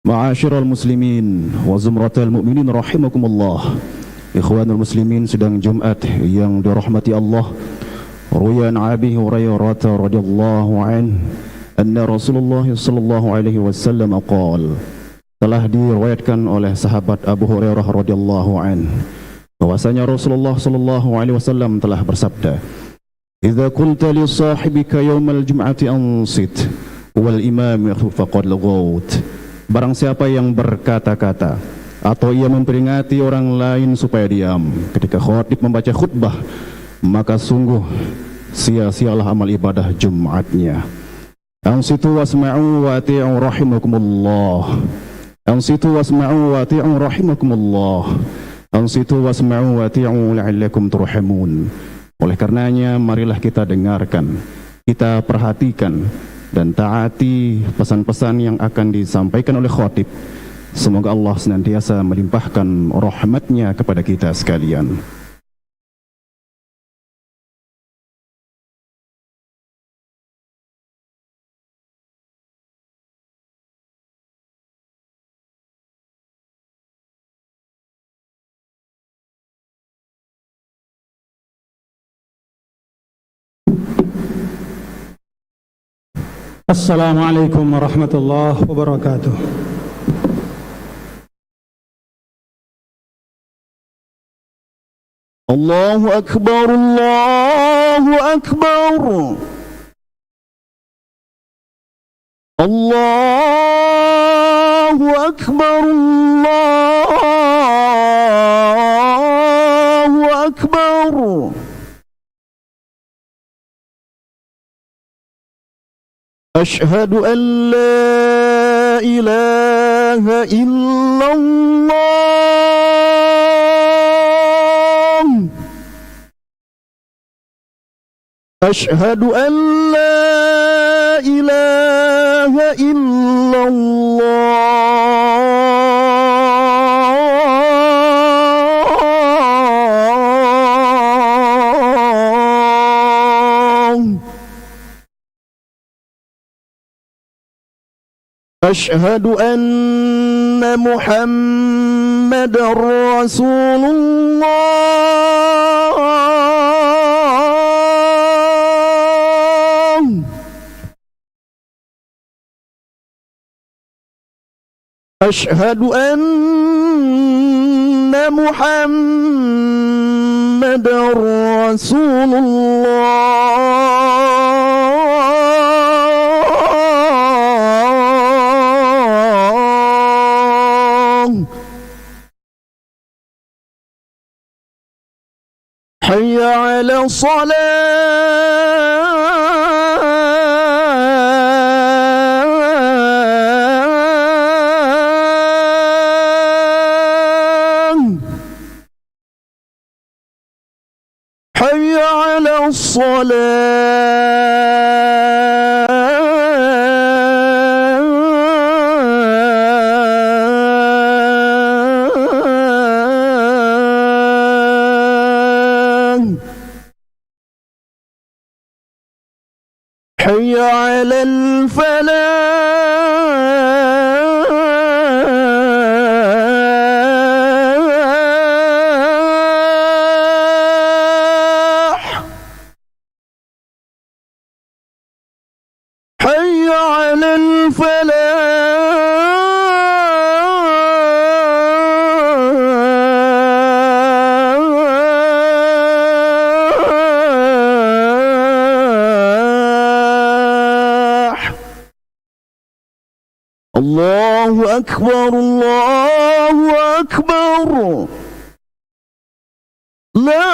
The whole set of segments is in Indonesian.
Ma'asyiral muslimin wa zumratal mu'minin rahimakumullah. Ikhwanul muslimin, sedang Jumat yang dirahmati Allah. Ruyan Abi Hurairah radhiyallahu anhu anna Rasulullah sallallahu alaihi wasallam qala, telah diriwayatkan oleh sahabat Abu Hurairah radhiyallahu anhu bahwasanya Rasulullah sallallahu alaihi wasallam telah bersabda, "Idza qulta li sahibika yaumal jum'ati ansit wal imam faqad laghawt." Barang siapa yang berkata-kata atau ia memperingati orang lain supaya diam ketika khatib membaca khutbah, maka sungguh sia-sialah amal ibadah Jumatnya. Ansitu wasma'u wa ati'u rahimakumullah. Ansitu wasma'u wa ati'u rahimakumullah. Ansitu wasma'u wa ati'u la'allakum turhamun. Oleh karenanya, marilah kita dengarkan, kita perhatikan dan taati pesan-pesan yang akan disampaikan oleh khatib. Semoga Allah senantiasa melimpahkan rahmatnya kepada kita sekalian. Assalamualaikum warahmatullahi wabarakatuh. Allahu akbar, Allahu akbar. Allahu akbar, Allahu akbar. Ashhadu an la ilaha illallah. Ashhadu an la ilaha illallah. Ashhadu anna Muhammadar Rasulullah. Ashhadu anna Muhammadar Rasulullah. Hayya 'ala salah. Hayya 'ala حي على الفلاح. حي على Allahu akbar, Allahu akbar. La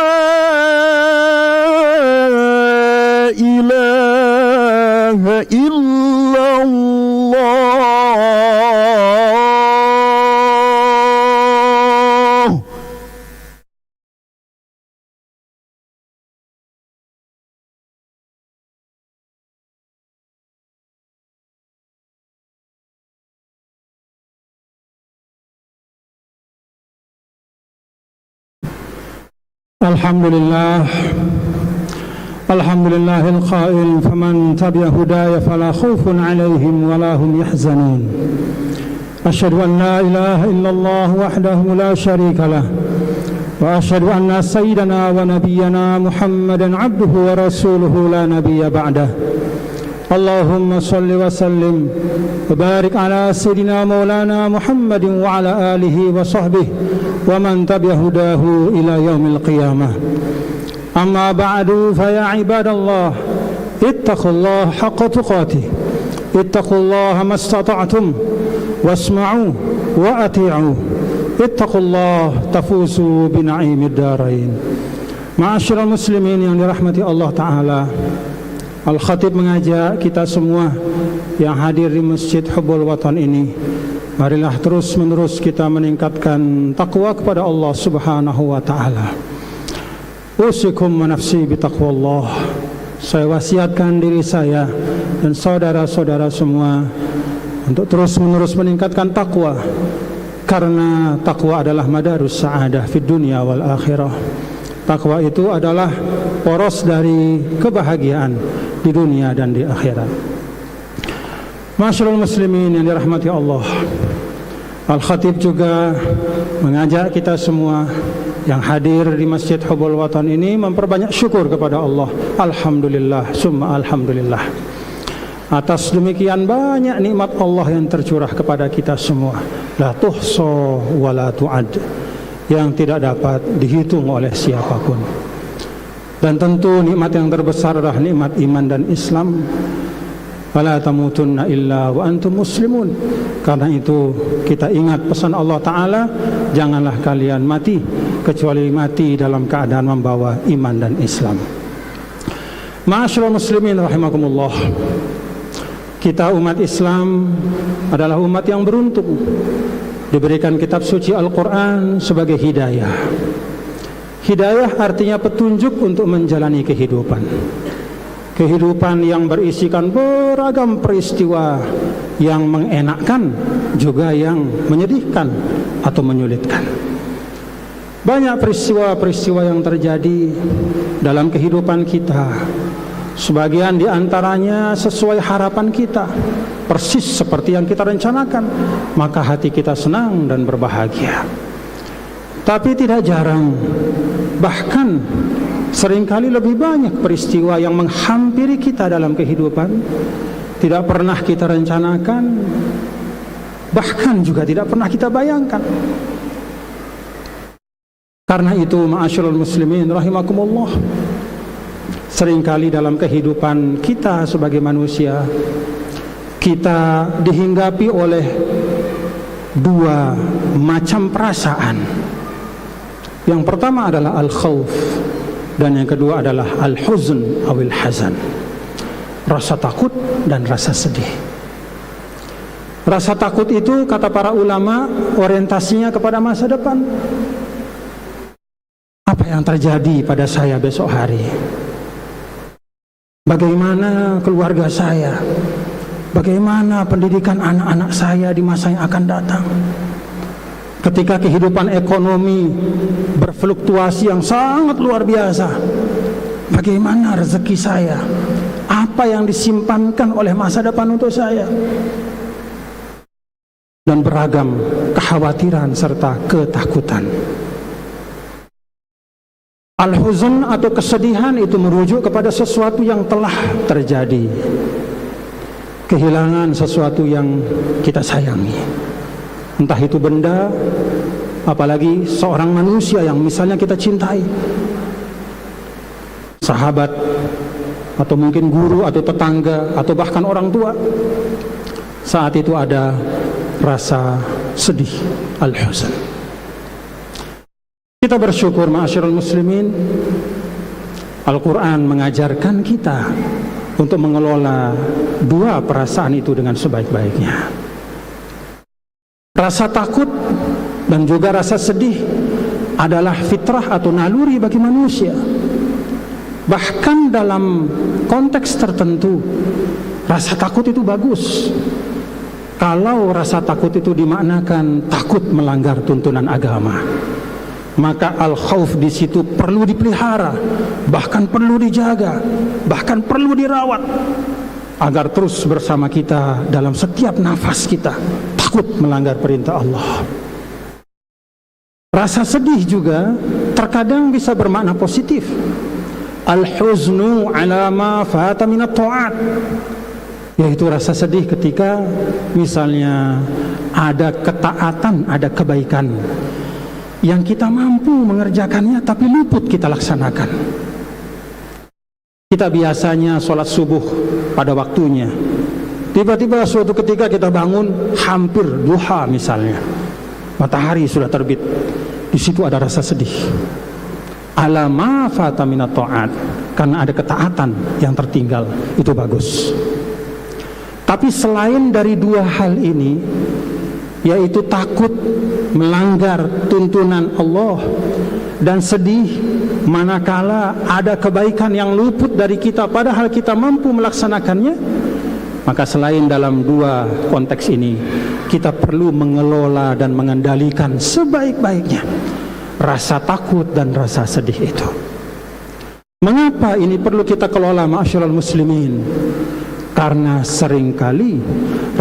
ilaha illallah. Alhamdulillah. Alhamdulillahil faman tabi'a hudaya fala khaufun 'alaihim wala hum yahzanun. أشهد أن لا إله إلا الله وحده لا شريك له وأشهد أن سيدنا ونبينا محمدا عبده ورسوله لا نبي بعده اللهم صل وسلم وبارك على سيدنا مولانا محمد وعلى آله وصحبه ومن تبع هداه إلى يوم القيامة أما بعد فيا عباد الله اتقوا الله حق تقاته اتقوا الله ما استطعتم واسمعوا وأطيعوا اتقوا الله تفوزوا بنعيم الدارين. Ma'asyiral muslimin yang dirahmati Allah Ta'ala, Al-Khatib mengajak kita semua yang hadir di Masjid Hubbul Watan ini, marilah terus-menerus kita meningkatkan takwa kepada Allah Subhanahu wa Ta'ala. Usikum wa nafsi bitaqwallah. Saya wasiatkan diri saya dan saudara-saudara semua untuk terus-menerus meningkatkan takwa, karena takwa adalah madarus sa'adah fid dunya wal akhirah. Takwa itu adalah poros dari kebahagiaan di dunia dan di akhirat. Ma'asyiral muslimin yang dirahmati Allah, Al-Khatib juga mengajak kita semua yang hadir di Masjid Hubbul Watan ini memperbanyak syukur kepada Allah. Alhamdulillah, summa alhamdulillah, atas demikian banyak nikmat Allah yang tercurah kepada kita semua, la tuhsa wa la tu'ad, yang tidak dapat dihitung oleh siapapun. Dan tentu nikmat yang terbesar adalah nikmat iman dan Islam. Wala tamutunna illa wa antum muslimun. Karena itu kita ingat pesan Allah Ta'ala, janganlah kalian mati kecuali mati dalam keadaan membawa iman dan Islam. Ma'asyiral muslimin rahimakumullah, kita umat Islam adalah umat yang beruntung, diberikan kitab suci Al-Quran sebagai hidayah. Hidayah artinya petunjuk untuk menjalani kehidupan. Kehidupan yang berisikan beragam peristiwa yang mengenakkan, juga yang menyedihkan atau menyulitkan. Banyak peristiwa-peristiwa yang terjadi dalam kehidupan kita. Sebagian di antaranya sesuai harapan kita, persis seperti yang kita rencanakan, maka hati kita senang dan berbahagia. Tapi tidak jarang, bahkan seringkali lebih banyak peristiwa yang menghampiri kita dalam kehidupan, tidak pernah kita rencanakan, bahkan juga tidak pernah kita bayangkan. Karena itu, ma'asyiral muslimin rahimakumullah, seringkali dalam kehidupan kita sebagai manusia, kita dihinggapi oleh dua macam perasaan. Yang pertama adalah al-khawf, dan yang kedua adalah al-huzn awil hazan, rasa takut dan rasa sedih. Rasa takut itu, kata para ulama, orientasinya kepada masa depan. Apa yang terjadi pada saya besok hari? Bagaimana keluarga saya? Bagaimana pendidikan anak-anak saya di masa yang akan datang? Ketika kehidupan ekonomi berfluktuasi yang sangat luar biasa, bagaimana rezeki saya? Apa yang disimpankan oleh masa depan untuk saya? Dan beragam kekhawatiran serta ketakutan. Al-huzn atau kesedihan itu merujuk kepada sesuatu yang telah terjadi, kehilangan sesuatu yang kita sayangi. Entah itu benda, apalagi seorang manusia yang misalnya kita cintai, sahabat, atau mungkin guru, atau tetangga, atau bahkan orang tua. Saat itu ada rasa sedih, al-huzn. Kita bersyukur, ma'asyiral muslimin, Al-Quran mengajarkan kita untuk mengelola dua perasaan itu dengan sebaik-baiknya. Rasa takut dan juga rasa sedih adalah fitrah atau naluri bagi manusia. Bahkan dalam konteks tertentu, rasa takut itu bagus. Kalau rasa takut itu dimaknakan takut melanggar tuntunan agama, maka al-khauf di situ perlu dipelihara, bahkan perlu dijaga, bahkan perlu dirawat, agar terus bersama kita dalam setiap nafas kita. takut melanggar perintah Allah. Rasa sedih juga terkadang bisa bermakna positif. Al-huznu ala ma fata minat ta'at, yaitu rasa sedih ketika misalnya ada ketaatan, ada kebaikan yang kita mampu mengerjakannya tapi luput kita laksanakan. Kita biasanya sholat subuh pada waktunya, tiba-tiba suatu ketika kita bangun hampir duha misalnya, matahari sudah terbit. Di situ ada rasa sedih. Ala ma fata minat ta'at, karena ada ketaatan yang tertinggal. Itu bagus. Tapi selain dari dua hal ini, yaitu takut melanggar tuntunan Allah dan sedih manakala ada kebaikan yang luput dari kita padahal kita mampu melaksanakannya, maka selain dalam dua konteks ini, kita perlu mengelola dan mengendalikan sebaik-baiknya rasa takut dan rasa sedih itu. Mengapa ini perlu kita kelola, ma'asyiral muslimin? Karena seringkali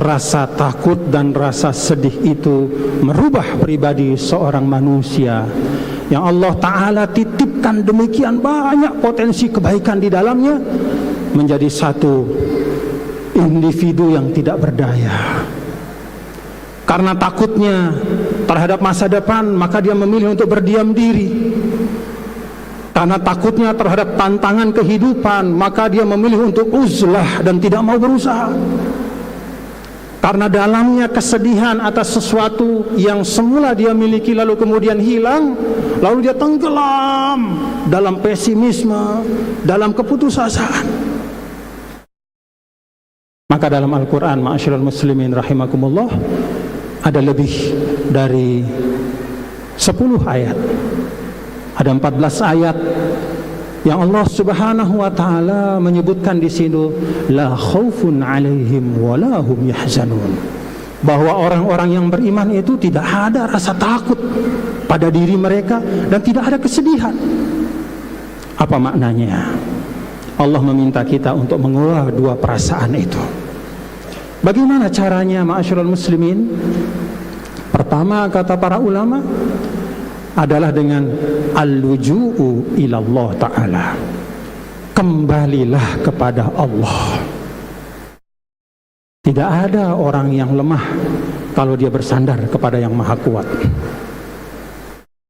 rasa takut dan rasa sedih itu merubah pribadi seorang manusia yang Allah Ta'ala titipkan demikian banyak potensi kebaikan di dalamnya menjadi satu individu yang tidak berdaya. Karena takutnya terhadap masa depan, maka dia memilih untuk berdiam diri. Karena takutnya terhadap tantangan kehidupan, maka dia memilih untuk uzlah dan tidak mau berusaha. Karena dalamnya kesedihan atas sesuatu yang semula dia miliki lalu kemudian hilang, lalu dia tenggelam dalam pesimisme, dalam keputusasaan. Maka dalam Al-Quran, ma'asyiral muslimin rahimakumullah, ada lebih dari 10 ayat, ada 14 ayat yang Allah Subhanahu wa taala menyebutkan di sini la khaufun 'alaihim wa la hum yahzanun, bahwa orang-orang yang beriman itu tidak ada rasa takut pada diri mereka dan tidak ada kesedihan. Apa maknanya? Allah meminta kita untuk mengelola dua perasaan itu. Bagaimana caranya, ma'asyiral muslimin? Pertama, kata para ulama, adalah dengan al-luju'u ilallah ta'ala. Kembalilah kepada Allah. Tidak ada orang yang lemah kalau dia bersandar kepada yang maha kuat.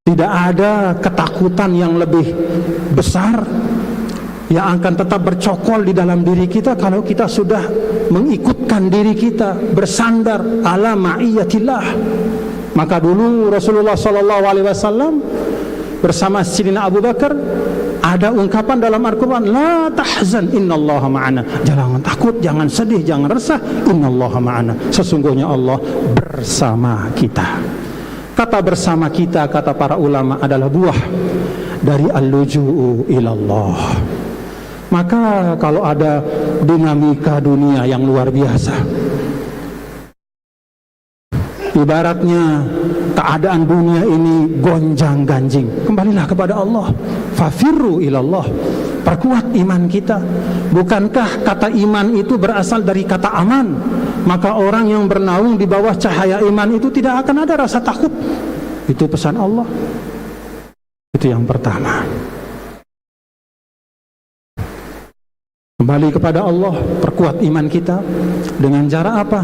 Tidak ada ketakutan yang lebih besar yang akan tetap bercokol di dalam diri kita kalau kita sudah mengikutkan diri kita bersandar ala ma'iyatillah. Maka dulu Rasulullah SAW bersama Sayyidina Abu Bakar ada ungkapan dalam Al-Quran, la tahzan innallaha ma'ana. Jangan takut, jangan sedih, jangan resah, innallaha ma'ana. Sesungguhnya Allah bersama kita. Kata bersama kita, kata para ulama, adalah buah dari al-luju'u ilallah. Maka kalau ada dinamika dunia yang luar biasa, ibaratnya keadaan dunia ini gonjang-ganjing, kembalilah kepada Allah. Fafirru ilallah. Perkuat iman kita. Bukankah kata iman itu berasal dari kata aman? Maka orang yang bernaung di bawah cahaya iman itu tidak akan ada rasa takut. Itu pesan Allah. Itu yang pertama. Kembali kepada Allah, perkuat iman kita dengan cara apa?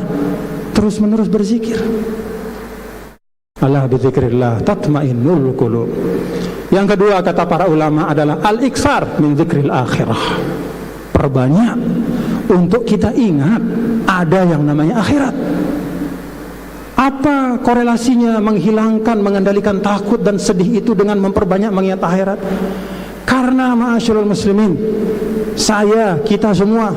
Terus menerus berzikir. Ala bizikrillah tatmainnul qulub. Yang kedua, kata para ulama, adalah al-iksar min zikril akhirah. Perbanyak untuk kita ingat ada yang namanya akhirat. Apa korelasinya menghilangkan, mengendalikan takut dan sedih itu dengan memperbanyak mengingat akhirat? Karena ma'asyiral muslimin, kita semua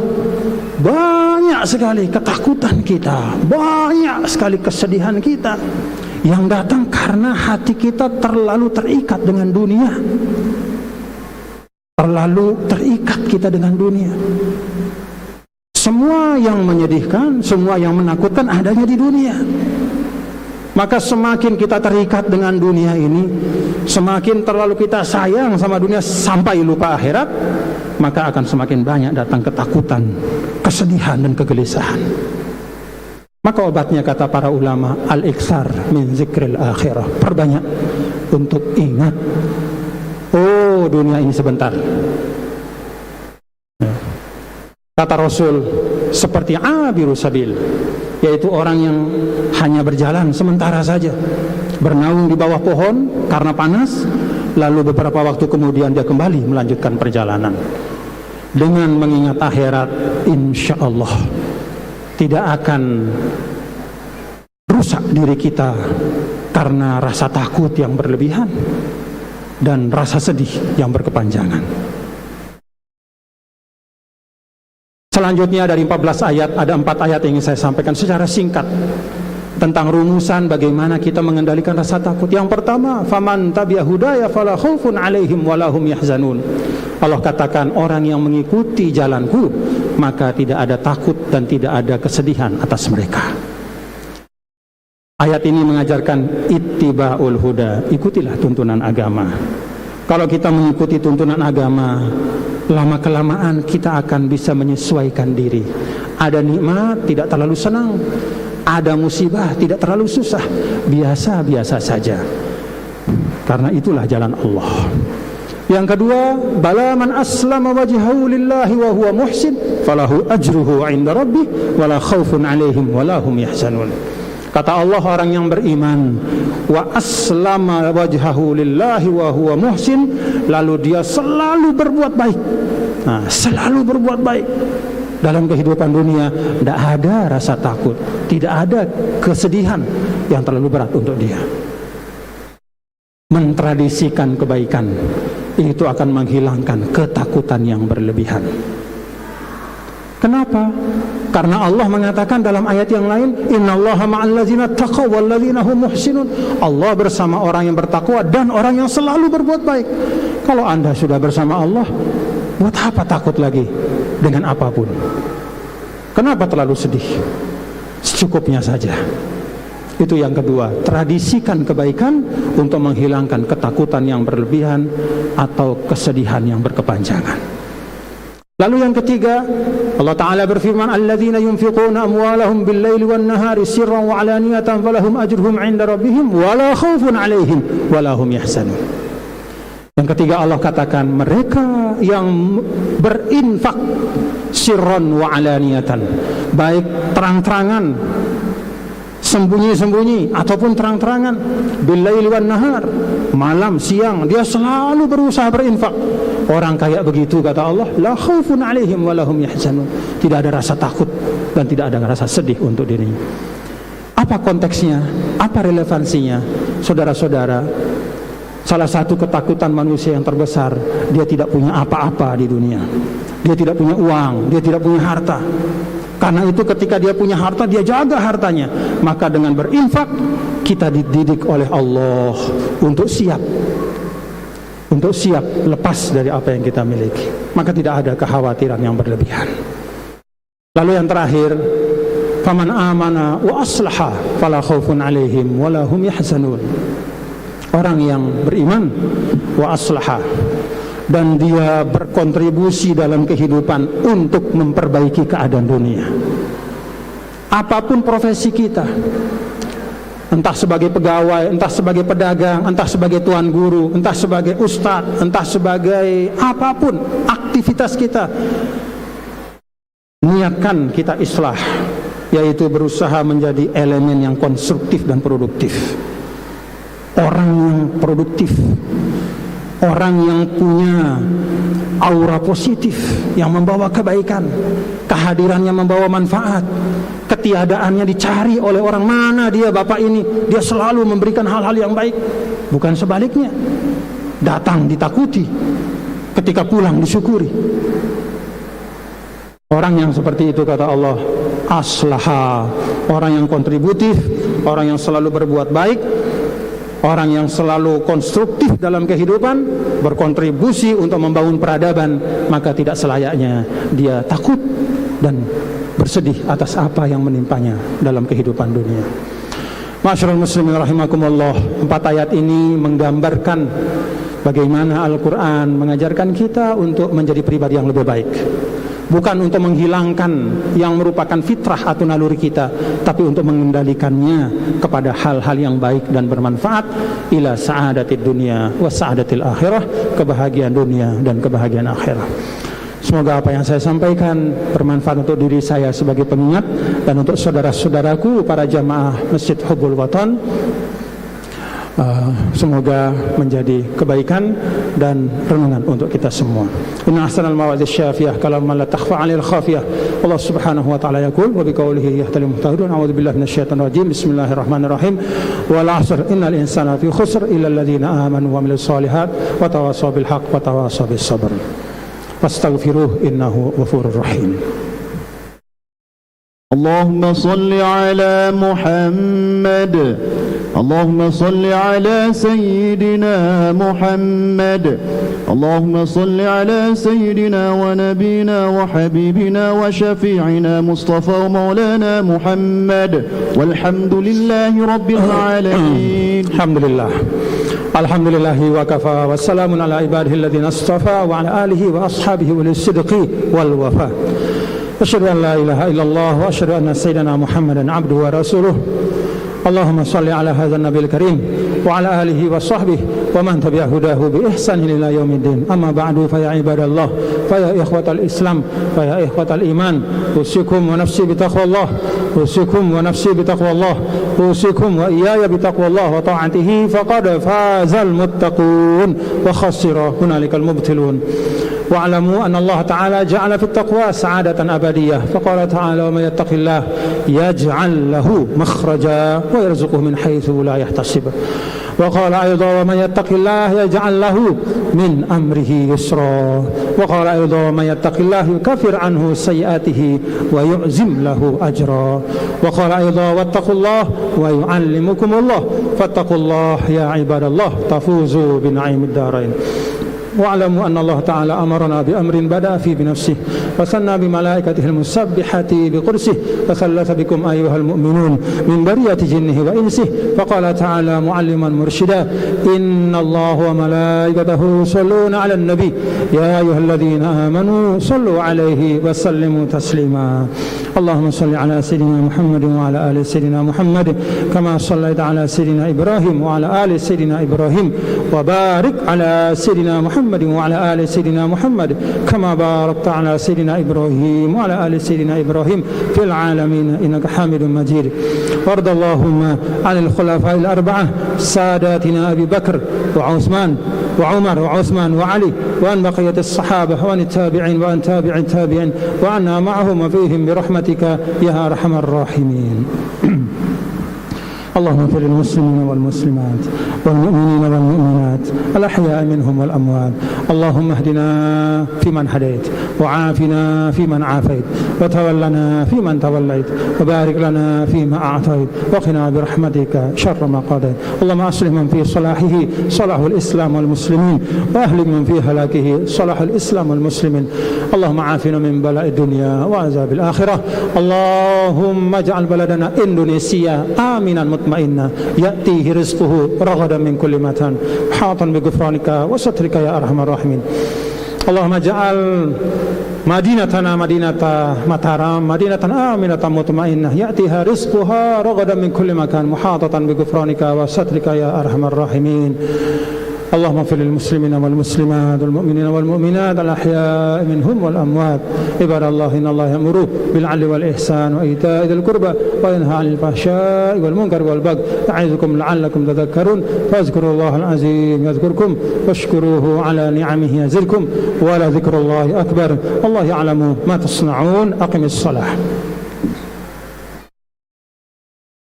banyak sekali ketakutan kita, banyak sekali kesedihan kita yang datang karena hati kita terlalu terikat dengan dunia. Terlalu terikat kita dengan dunia. Semua yang menyedihkan, semua yang menakutkan adanya di dunia. Maka semakin kita terikat dengan dunia ini, semakin terlalu kita sayang sama dunia sampai lupa akhirat, maka akan semakin banyak datang ketakutan, kesedihan dan kegelisahan. Maka obatnya kata para ulama, al-iksar min zikril akhirah. Perbanyak untuk ingat, oh dunia ini sebentar. Kata Rasul, seperti abiru sabil, yaitu orang yang hanya berjalan sementara saja, bernaung di bawah pohon karena panas, lalu beberapa waktu kemudian dia kembali melanjutkan perjalanan. Dengan mengingat akhirat, insya Allah tidak akan rusak diri kita karena rasa takut yang berlebihan dan rasa sedih yang berkepanjangan. Selanjutnya dari 14 ayat, ada 4 ayat yang ingin saya sampaikan secara singkat tentang rumusan bagaimana kita mengendalikan rasa takut. Yang pertama, faman tabi'a hudaya fala khaufun 'alaihim wala hum yahzanun. Allah katakan, orang yang mengikuti jalanku, maka tidak ada takut dan tidak ada kesedihan atas mereka. Ayat ini mengajarkan ittiba'ul huda, ikutilah tuntunan agama. Kalau kita mengikuti tuntunan agama, lama-kelamaan kita akan bisa menyesuaikan diri. Ada nikmat, tidak terlalu senang. Ada musibah, tidak terlalu susah. Biasa-biasa saja. Karena itulah jalan Allah. Yang kedua, bala man aslama wajhahu lillahi wa huwa muhsin falahu ajruhu 'inda rabbih wala khaufun 'alaihim wala hum yahzanun. Kata Allah, orang yang beriman wa aslama wajhahu lillahi wa huwa muhsin, lalu dia selalu berbuat baik. Nah, selalu berbuat baik. Dalam kehidupan dunia tidak ada rasa takut, tidak ada kesedihan yang terlalu berat untuk dia. Mentradisikan kebaikan itu akan menghilangkan ketakutan yang berlebihan. Kenapa? Karena Allah mengatakan dalam ayat yang lain, innallaha ma'al ladzina taqaw wal ladzina hum muhsinun. Allah bersama orang yang bertakwa dan orang yang selalu berbuat baik. Kalau Anda sudah bersama Allah, buat apa takut lagi dengan apapun? Kenapa terlalu sedih? Secukupnya saja. Itu yang kedua, tradisikan kebaikan untuk menghilangkan ketakutan yang berlebihan atau kesedihan yang berkepanjangan. Lalu yang ketiga, Allah Ta'ala berfirman, alladzina yunfiquna amwalahum bil-laili wan-nahari sirran wa 'alaniyatan falahum ajruhum 'inda rabbihim wala khaufun 'alaihim wala hum yahzanun. Yang ketiga Allah katakan, mereka yang berinfak sirran wa 'alaniyatan, baik terang-terangan, sembunyi-sembunyi ataupun terang-terangan, bil-laili wan-nahar, malam siang, dia selalu berusaha berinfak. Orang kayak begitu kata Allah, la khaufun 'alaihim wa lahum yahzanun. Tidak ada rasa takut dan tidak ada rasa sedih untuk dirinya. Apa konteksnya? Apa relevansinya? Saudara-saudara, salah satu ketakutan manusia yang terbesar, dia tidak punya apa-apa di dunia. Dia tidak punya uang, dia tidak punya harta. Karena itu ketika dia punya harta, dia jaga hartanya. Maka dengan berinfak, kita dididik oleh Allah untuk siap lepas dari apa yang kita miliki. Maka tidak ada kekhawatiran yang berlebihan. Lalu yang terakhir, faman amana wa aslaha fala khaufun 'alaihim wala hum yahzanun. Orang yang beriman wa aslaha, dan dia berkontribusi dalam kehidupan untuk memperbaiki keadaan dunia. Apapun profesi kita, entah sebagai pegawai, entah sebagai pedagang, entah sebagai tuan guru, entah sebagai ustadz, entah sebagai apapun aktivitas kita, niatkan kita islah, yaitu berusaha menjadi elemen yang konstruktif dan produktif. Orang yang produktif, orang yang punya aura positif yang membawa kebaikan, kehadirannya membawa manfaat, ketiadaannya dicari oleh orang. Mana dia bapak ini, dia selalu memberikan hal-hal yang baik, bukan sebaliknya. Datang ditakuti, ketika pulang disyukuri. Orang yang seperti itu kata Allah, aslaha, orang yang kontributif, orang yang selalu berbuat baik, orang yang selalu konstruktif dalam kehidupan, berkontribusi untuk membangun peradaban, maka tidak selayaknya dia takut dan bersedih atas apa yang menimpanya dalam kehidupan dunia. Masyarul muslimin rahimakumullah, 4 ayat ini menggambarkan bagaimana Al-Quran mengajarkan kita untuk menjadi pribadi yang lebih baik. bukan untuk menghilangkan yang merupakan fitrah atau naluri kita, tapi untuk mengendalikannya kepada hal-hal yang baik dan bermanfaat, ila sa'adatid dunia wa sa'adatil akhirah, kebahagiaan dunia dan kebahagiaan akhirat. Semoga apa yang saya sampaikan bermanfaat untuk diri saya sebagai pengingat dan untuk saudara-saudaraku para jamaah Masjid Hubbul Watan. Semoga menjadi kebaikan dan renungan untuk kita semua. Inna ahsanal mawadhi syafiyah kalam la takhfa 'alal khafiyah. Allah Subhanahu wa ta'ala yaqul wa biqaulihi yahtadil muhtadun. A'udzu billahi minasyaitonir rajim. Bismillahirrahmanirrahim. Wal 'asr innal insana fi khusr illa alladziina amanu wa 'amilus shalihat wa tawassaw bil haqq wa tawassaw bis sabr. Fastaghfiruhu innahu ghafurur rahim. Allahumma salli ala Muhammad. اللهم صل على سيدنا محمد. اللهم صل على سيدنا ونبينا وحبيبنا وشفيعنا مصطفى ومولانا محمد والحمد لله رب العالمين. الحمد لله وكفى والسلام على عباده الذين اصطفى وعلى آله وأصحابه وللصدق والوفاء. أشهد أن لا إله إلا الله وأشهد أن سيدنا محمدا عبده ورسوله. اللهم صل على هذا النبي الكريم وعلى آله وصحبه ومن تبع هداه بإحسان إلى يوم الدين. أما بعد فيا عباد الله فيا إخوة الإسلام فيا إخوة الإيمان أوصيكم ونفسي بتقوى الله أوصيكم ونفسي بتقوى الله أوصيكم وإياي بتقوى الله وطاعته فقد فاز المتقون وخسر هنالك المبتلون. واعلموا أن الله تعالى جعل في التقوى سعادة أبدية فقال تعالى ومن يتق الله يجعل له مخرجا ويرزقه من حيث لا يحتسب. وقال أيضا ومن يتق الله يجعل له من أمره يسرا. وقال أيضا ومن يتق الله يكفر عنه سيئاته ويعزم له أجرا. وقال أيضا واتقوا الله ويعلمكم الله فاتقوا الله يا عباد الله تفوزوا بنعيم الدارين. واعلموا أن الله تعالى أمرنا بأمر بدأ فيه بنفسه وثنى بملائكته المسبحة بقدسه وثلث بكم أيها المؤمنون من برية جنه وإنسه فقال تعالى معلما مرشدا إن الله وملائكته يصلون على النبي يا أيها الذين آمنوا صلوا عليه وسلموا تسليما. اللهم صل على سيدنا محمد وعلى آل سيدنا محمد كما صليت على سيدنا إبراهيم وعلى آل سيدنا إبراهيم وبارك على سيدنا محمد وعلى آل سيدنا محمد كما باركت على سيدنا إبراهيم وعلى آل سيدنا إبراهيم في العالمين إنك حميد مجيد. وارض اللهم عن الخلفاء الأربعة ساداتنا أبي بكر وعثمان وعمر وعثمان وعلي وعن بقية الصحابة وعن التابعين وعن تابع التابعين وعنا معهم وفيهم برحمتك يا أرحم الراحمين. اللهم اغفر للمسلمين والمسلمات والمؤمنين والمؤمنات الأحياء منهم والأموات. اللهم اهدنا فيمن هديت وعافنا فيمن عافيت وتولنا فيمن توليت وبارك لنا فيما أعطيت وقنا برحمتك شر ما قضيت. اللهم أصلح من في صلاحه صلاح الإسلام والمسلمين وأهلك من في هلاكه صلاح الإسلام والمسلمين. اللهم عافنا من بلاء الدنيا وعذاب الآخرة. اللهم اجعل بلدنا إندونيسيا آمنا مطمئنا يأتيه رزقه رغدا من كل مكان حاطا بغفرانك وسترك يا أرحم الراحمين. اللهم اجعل مدينتنا مدينة مطارام مدينة آمنة مطمئنة يأتيها رزقها رغدا من كل مكان محاطة بغفرانك وسترك يا أرحم الراحمين. اللهم اغفر للمسلمين والمسلمات والمؤمنين والمؤمنات الأحياء منهم والأموات. عباد الله إن الله يأمر بالعدل والإحسان وإيتاء ذي القربى وينهى عن الفحشاء والمنكر والبغي يعظكم لعلكم تذكرون فاذكروا الله العظيم يذكركم واشكروه على نعمه يزدكم ولذكر الله أكبر. الله يعلم ما تصنعون. أقم الصلاة.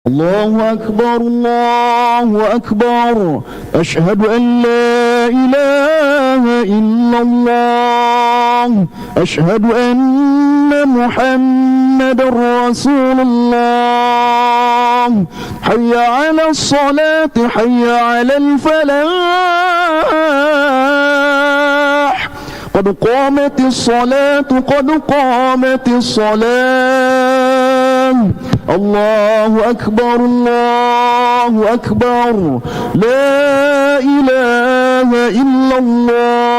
الله أكبر الله أكبر أشهد أن لا إله إلا الله أشهد أن محمد رسول الله. حي على الصلاة حي على الفلاح قد قامت الصلاة قد قامت الصلاة. الله أكبر الله أكبر لا إله إلا الله.